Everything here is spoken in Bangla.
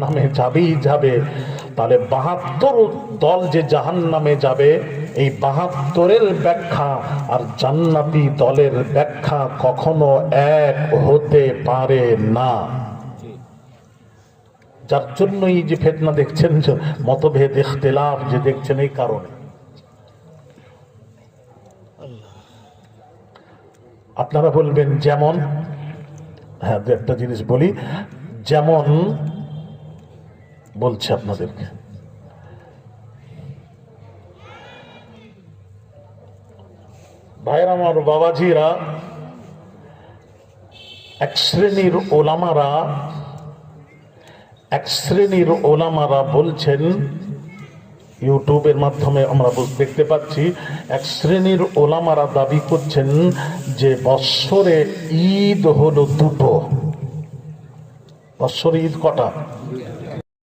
নামে যাবেই যাবে, তাহলে 72 দল যে জাহান্নামে যাবে, এই 72-এর ব্যাখ্যা আর জান্নাতি দলের ব্যাখ্যা কখনো এক হতে পারে না। যার জন্যই যে ফিতনা দেখছেন, মতভেদ ইখতিলাফ যে দেখছেন, এই কারণে। আপনারা বলবেন যেমন, হ্যাঁ একটা জিনিস বলি, যেমন বলছে আপনাদেরকে, ভাইরা আমার, বাবাজিরা, এক শ্রেণীর ওলামারা বলছেন, ইউটিউবের মাধ্যমে আমরা দেখতে পাচ্ছি, এক শ্রেণীর ওলামারা দাবি করছেন যে বৎসরে ঈদ হলো দুটো। বৎসরে ঈদ কটা?